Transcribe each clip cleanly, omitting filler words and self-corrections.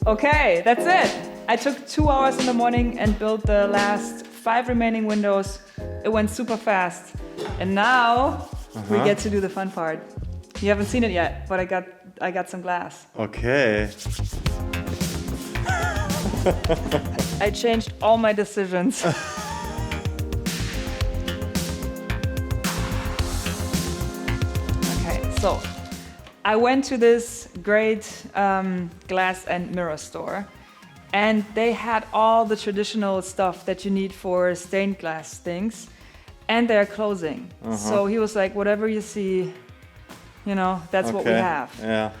Okay, that's it. I took 2 hours in the morning and built the last 5 remaining windows. It went super fast. And now we get to do the fun part. You haven't seen it yet, but I got some glass. Okay. I changed all my decisions. Okay, so I went to this great glass and mirror store, and they had all the traditional stuff that you need for stained glass things, and they're closing. So he was like, whatever you see, you know, that's what we have. Yeah.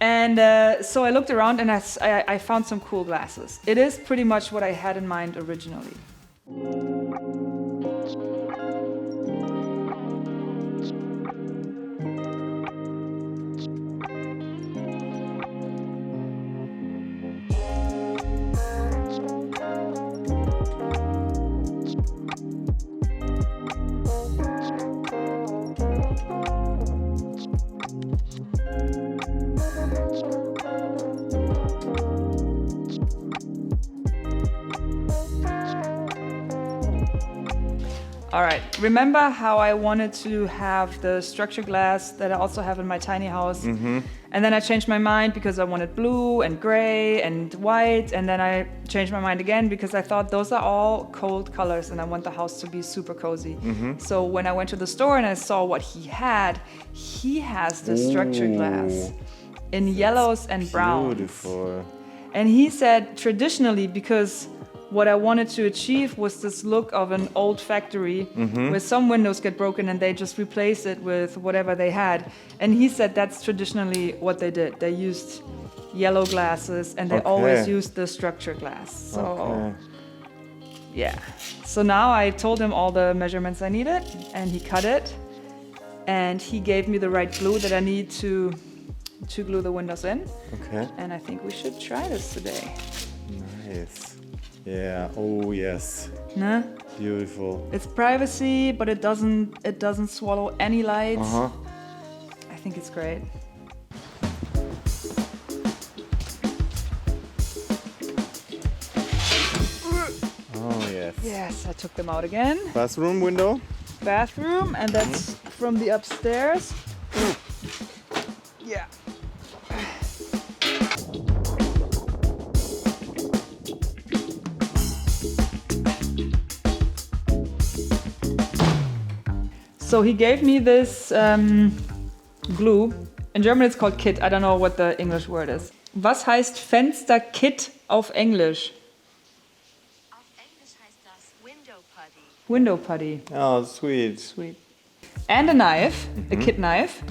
And so I looked around and I found some cool glasses. It is pretty much what I had in mind originally. All right, remember how I wanted to have the structure glass that I also have in my tiny house? And then I changed my mind because I wanted blue and gray and white, and then I changed my mind again because I thought those are all cold colors and I want the house to be super cozy. So when I went to the store and I saw what he has the structure glass in yellows and browns. Beautiful. And he said traditionally, because what I wanted to achieve was this look of an old factory where some windows get broken and they just replace it with whatever they had. And he said that's traditionally what they did. They used yellow glasses and they always used the structure glass. So yeah. So now I told him all the measurements I needed and he cut it. And he gave me the right glue that I need to glue the windows in. Okay. And I think we should try this today. Nice. Yeah. Oh yes. Nah? Beautiful. It's privacy, but it doesn't swallow any light. I think it's great. Oh yes. Yes, I took them out again. Bathroom window. Bathroom, and that's from the upstairs. Yeah. So he gave me this glue. In German it's called Kit. I don't know what the English word is. Was heißt Fensterkit auf Englisch? Auf Englisch heißt das Window Putty. Window putty. Oh, sweet. Sweet. And a knife, a kit knife.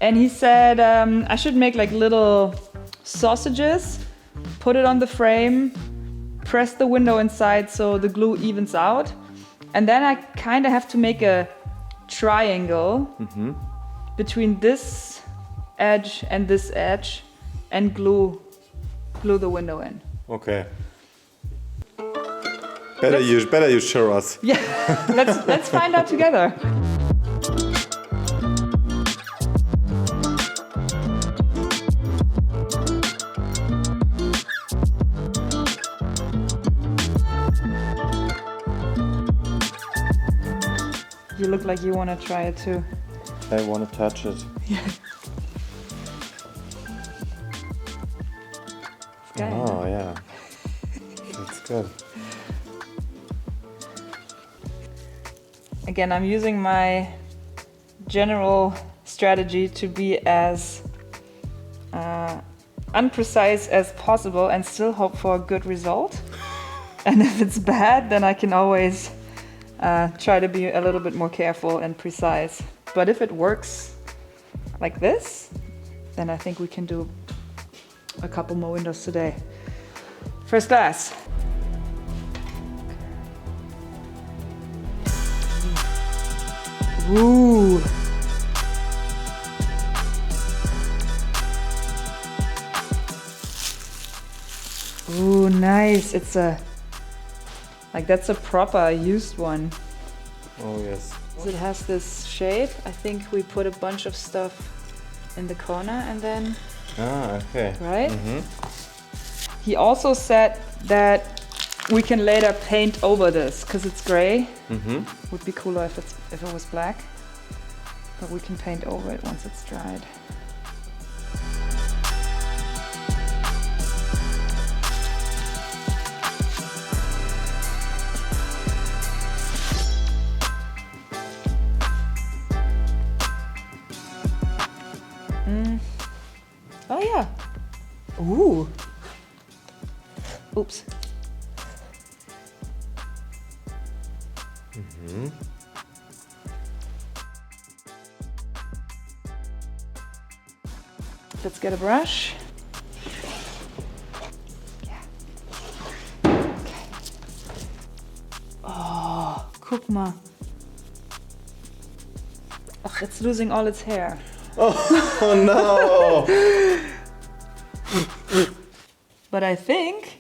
And he said I should make like little sausages, put it on the frame, press the window inside so the glue evens out. And then I kind of have to make a triangle between this edge and this edge and glue the window in. Okay. Better you show us. Yeah, let's find out together. You look like you want to try it too. I want to touch it. Okay. Oh yeah. That's good. Again, I'm using my general strategy to be as unprecise as possible and still hope for a good result. And if it's bad, then I can always try to be a little bit more careful and precise. But if it works like this, then I think we can do a couple more windows today. First glass. Ooh. Ooh, nice. It's that's a proper used one. Oh yes. It has this shape. I think we put a bunch of stuff in the corner and then, Ah, okay. right? He also said that we can later paint over this because it's gray. Would be cooler if it was black, but we can paint over it once it's dried. Oh yeah. Ooh. Oops. Let's get a brush. Yeah. Okay. Oh, guck mal. Oh, it's losing all its hair. Oh no! But I think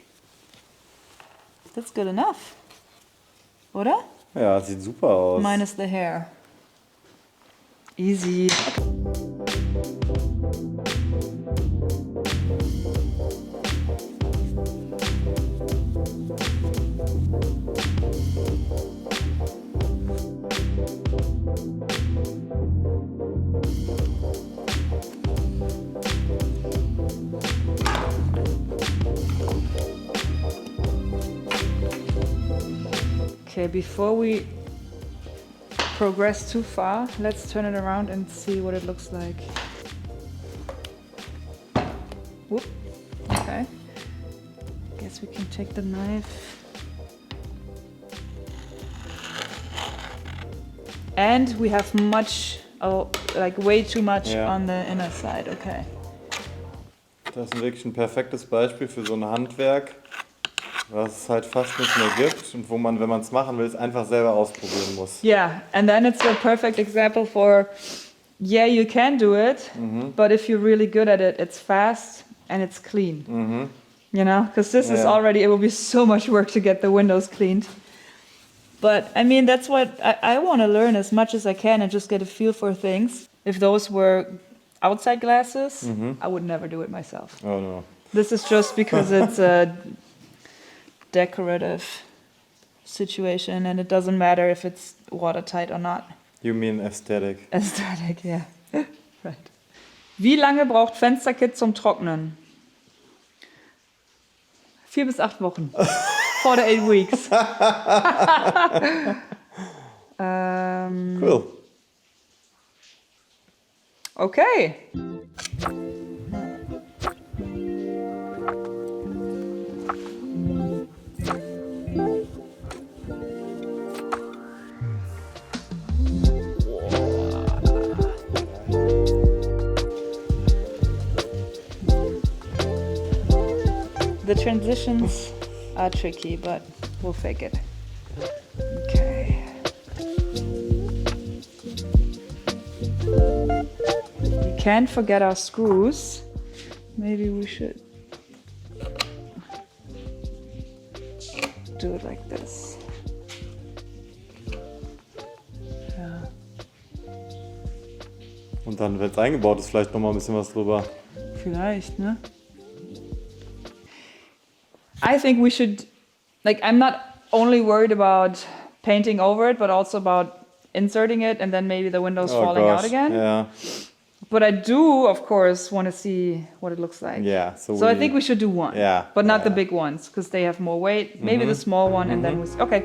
that's good enough. Oder? Ja, sieht super aus. Minus the hair. Easy. Okay, before we progress too far, let's turn it around and see what it looks like. Whoop. Okay. Guess we can take the knife. And we have much, like way too much on the inner side. Okay. Das ist wirklich ein perfektes Beispiel für so ein Handwerk, was es halt fast nicht mehr gibt und wo man, wenn man es machen will, es einfach selber ausprobieren muss. Yeah, and then it's a perfect example for, yeah, you can do it, but if you're really good at it, it's fast and it's clean. You know, because this is already, it will be so much work to get the windows cleaned. But I mean, that's what I want to learn as much as I can and just get a feel for things. If those were outside glasses, I would never do it myself. Oh no. This is just because it's a decorative situation and it doesn't matter if it's watertight or not. You mean aesthetic? Aesthetic, yeah. Right. Wie lange braucht Fensterkit zum Trocknen? 4 bis 8 Wochen. 4 to 8 weeks. Cool. Okay. The transitions are tricky, but we'll fake it. Okay. We can't forget our screws. Maybe we should do it like this. Ja. Und dann, wenn es eingebaut ist, vielleicht nochmal ein bisschen was drüber. Vielleicht, ne? I think we should, like, I'm not only worried about painting over it, but also about inserting it and then maybe the windows falling out again. Yeah. But I do, of course, want to see what it looks like. Yeah. So I think we should do one. Yeah. But not the big ones, because they have more weight. Maybe the small one, and then we... Okay.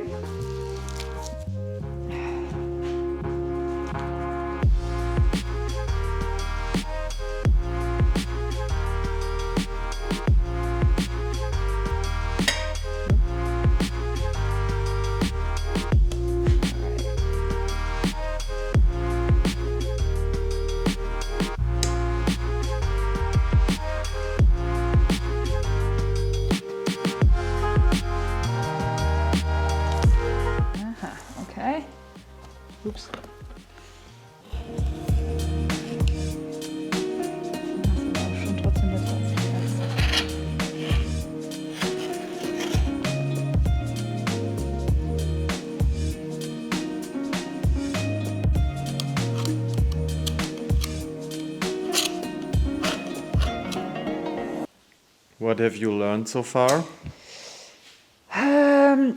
What have you learned so far?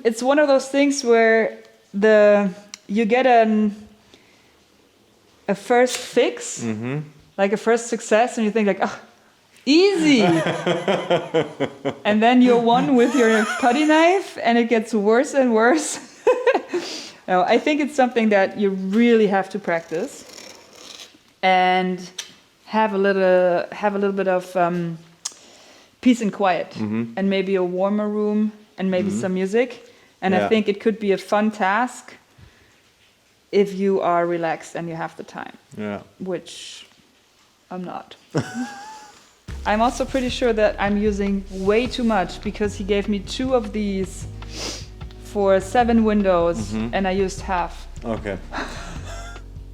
It's one of those things where you get a first fix, like a first success, and you think like, oh, easy. And then you're one with your putty knife, and it gets worse and worse. No, I think it's something that you really have to practice and have a little bit of peace and quiet, and maybe a warmer room, and maybe some music. And I think it could be a fun task if you are relaxed and you have the time. Yeah. Which I'm not. I'm also pretty sure that I'm using way too much because he gave me 2 of these for 7 windows and I used half. Okay.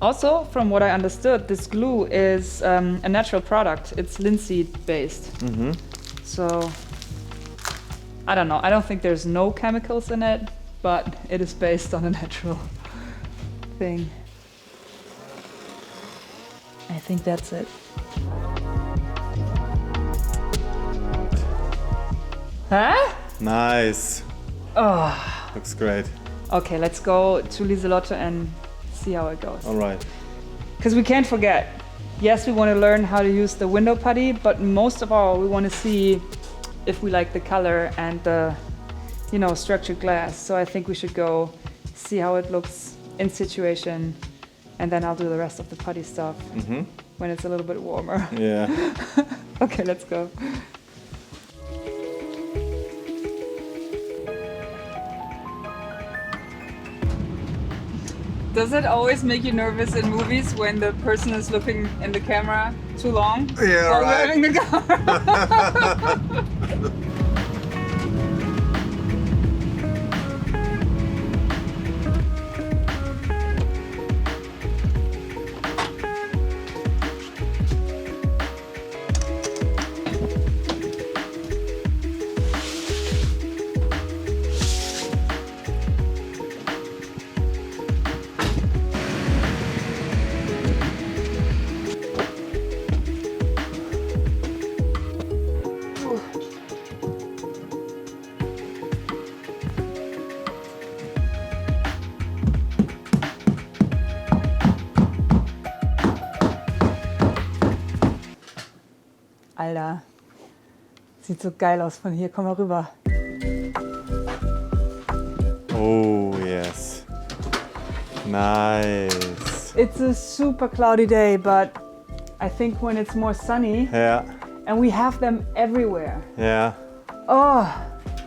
Also, from what I understood, this glue is a natural product. It's linseed based. So, I don't know. I don't think there's no chemicals in it, but it is based on a natural thing. I think that's it. Huh? Nice. Oh. Looks great. Okay, let's go to Lieselotte and see how it goes. All right. Because we can't forget. Yes, we want to learn how to use the window putty, but most of all, we want to see if we like the color and the, structured glass. So I think we should go see how it looks in situation, and then I'll do the rest of the putty stuff when it's a little bit warmer. Yeah. Okay, let's go. Does it always make you nervous in movies when the person is looking in the camera too long? Yeah, while right. driving the car? Alter, sieht so geil aus von hier. Komm mal rüber. Oh, yes. Nice. It's a super cloudy day, but I think when it's more sunny, and we have them everywhere. Yeah. Oh.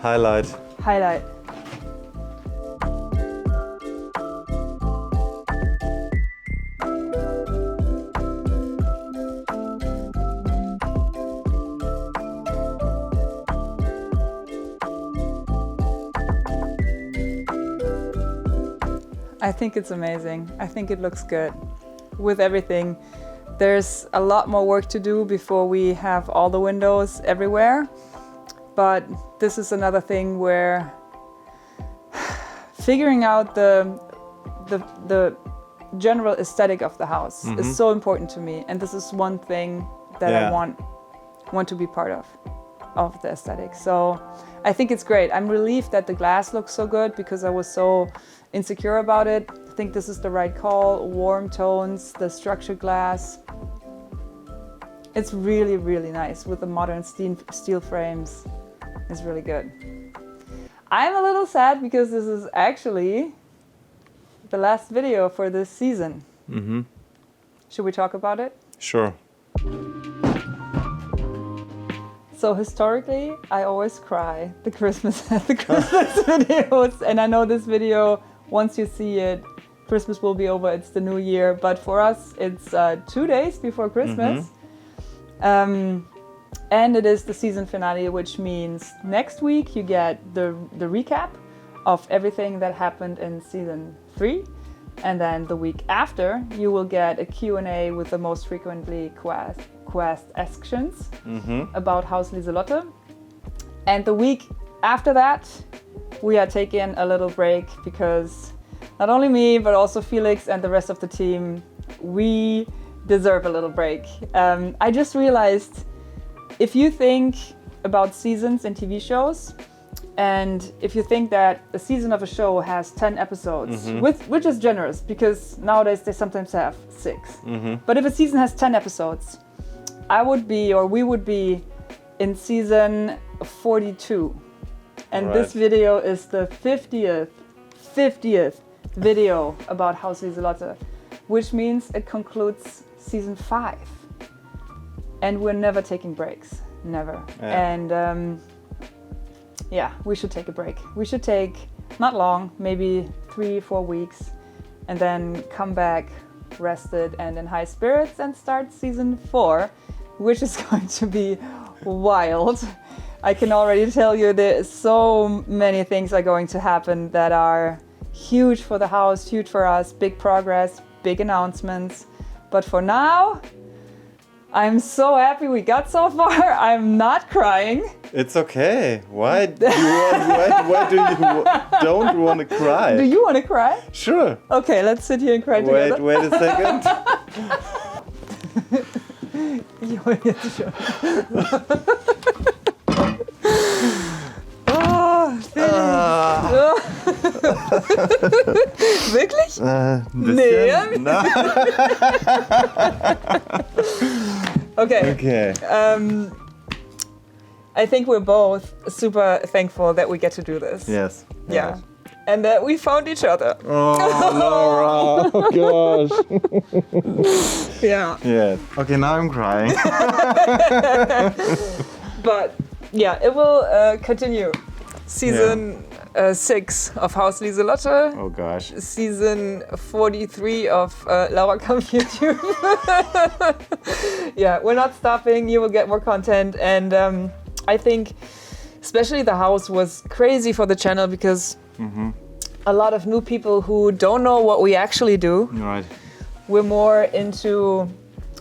Highlight. I think it's amazing. I think it looks good with everything. There's a lot more work to do before we have all the windows everywhere. But this is another thing where figuring out the general aesthetic of the house is so important to me. And this is one thing that I want to be part of the aesthetic. So I think it's great. I'm relieved that the glass looks so good because I was so insecure about it. I think this is the right call. Warm tones, the structured glass. It's really, really nice with the modern steel frames. It's really good. I'm a little sad because this is actually the last video for this season. Should we talk about it? Sure. So historically, I always cry the Christmas videos. And I know this video, once you see it, Christmas will be over, it's the new year. But for us, it's 2 days before Christmas. And it is the season finale, which means next week you get the recap of everything that happened in season 3. And then the week after, you will get a Q&A with the most frequently questions about Haus Lieselotte. And the week after that, we are taking a little break because not only me, but also Felix and the rest of the team, we deserve a little break. I just realized if you think about seasons in TV shows. And if you think that a season of a show has 10 episodes, which is generous because nowadays they sometimes have 6. But if a season has 10 episodes, we would be in season 42. And this video is the 50th video about Haus Lieselotte, which means it concludes season 5. And we're never taking breaks, never. Yeah. And we should take a break. We should take, not long, maybe 3-4 weeks, and then come back rested and in high spirits and start season 4, which is going to be wild. I can already tell you there's so many things are going to happen that are huge for the house, huge for us, big progress, big announcements. But for now, I'm so happy we got so far. I'm not crying. It's okay. Why do you don't want to cry? Do you want to cry? Sure. Okay, let's sit here and cry together. Wait a second. You want to get the show. Wirklich? Nee. No. Okay. I think we're both super thankful that we get to do this. Yes. Yeah. Right. And that we found each other. Oh, Laura. Oh, gosh. Yeah. Yes. Okay, now I'm crying. But yeah, it will continue. Season 6 of Haus Lieselotte. Oh gosh. Season 43 of Laura Kampf YouTube. Yeah, we're not stopping. You will get more content. And I think especially the house was crazy for the channel because a lot of new people who don't know what we actually do. Right. We're more into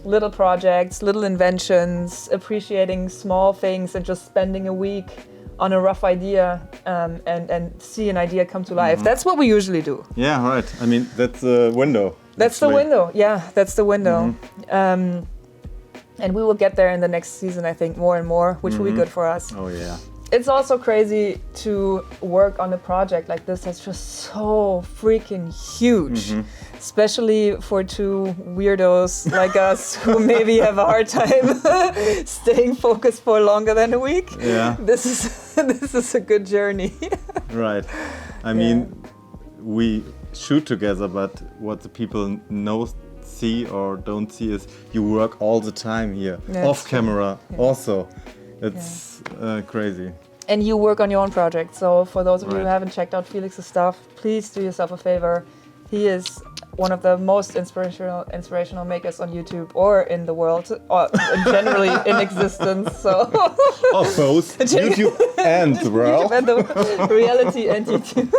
little projects, little inventions, appreciating small things and just spending a week on a rough idea and see an idea come to life. That's what we usually do. Yeah, right. I mean, that's the window. That's the window. Yeah, that's the window. And we will get there in the next season, I think, more and more, which will be good for us. Oh, yeah. It's also crazy to work on a project like this that's just so freaking huge, especially for two weirdos like us who maybe have a hard time staying focused for longer than a week. Yeah. This is a good journey. Right. I mean, we shoot together, but what the people see or don't see is you work all the time here, off camera also. It's crazy. And you work on your own project. So for those of you who Right. haven't checked out Felix's stuff, please do yourself a favor. He is one of the most inspirational makers on YouTube or in the world, or generally in existence. So Of both YouTube and the world. YouTube and the reality and YouTube.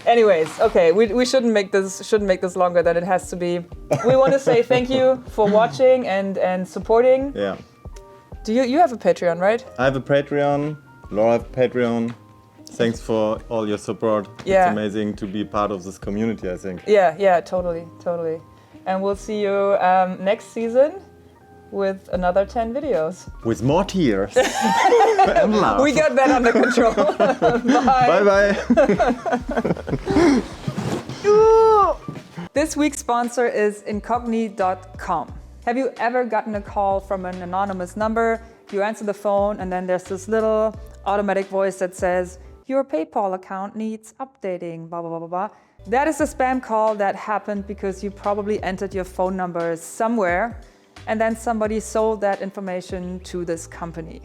Anyways, okay, we shouldn't make this longer than it has to be. We want to say thank you for watching and supporting. Yeah. Do you have a Patreon, right? I have a Patreon. Laura have a Patreon. Thanks for all your support. Yeah. It's amazing to be part of this community, I think. Yeah, totally. And we'll see you next season with another 10 videos. With more tears and love. We got that under control. Bye. Bye. This week's sponsor is incogni.com. Have you ever gotten a call from an anonymous number? You answer the phone and then there's this little automatic voice that says, your PayPal account needs updating, blah, blah, blah, blah, blah. That is a spam call that happened because you probably entered your phone number somewhere and then somebody sold that information to this company.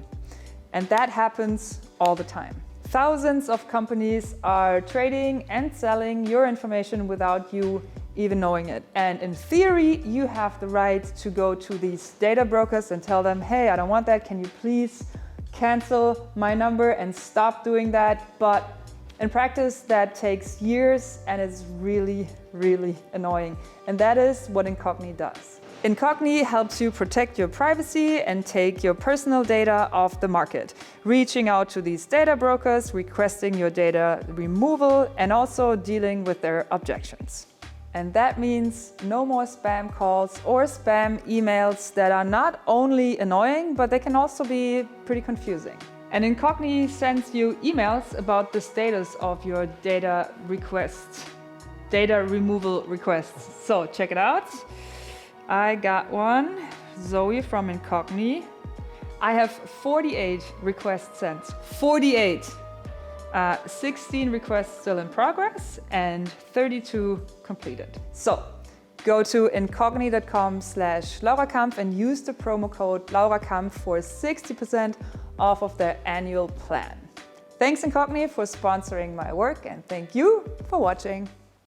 And that happens all the time. Thousands of companies are trading and selling your information without you even knowing it. And in theory, you have the right to go to these data brokers and tell them, hey, I don't want that. Can you please cancel my number and stop doing that? But in practice, that takes years and it's really, really annoying. And that is what Incogni does. Incogni helps you protect your privacy and take your personal data off the market, reaching out to these data brokers, requesting your data removal, and also dealing with their objections. And that means no more spam calls or spam emails that are not only annoying, but they can also be pretty confusing. And Incogni sends you emails about the status of your data requests, data removal requests. So check it out. I got one, Zoe from Incogni. I have 48 requests sent, 48. 16 requests still in progress and 32 completed. So go to incogni.com/Laura Kampf and use the promo code Laura Kampf for 60% off of their annual plan. Thanks Incogni for sponsoring my work and thank you for watching.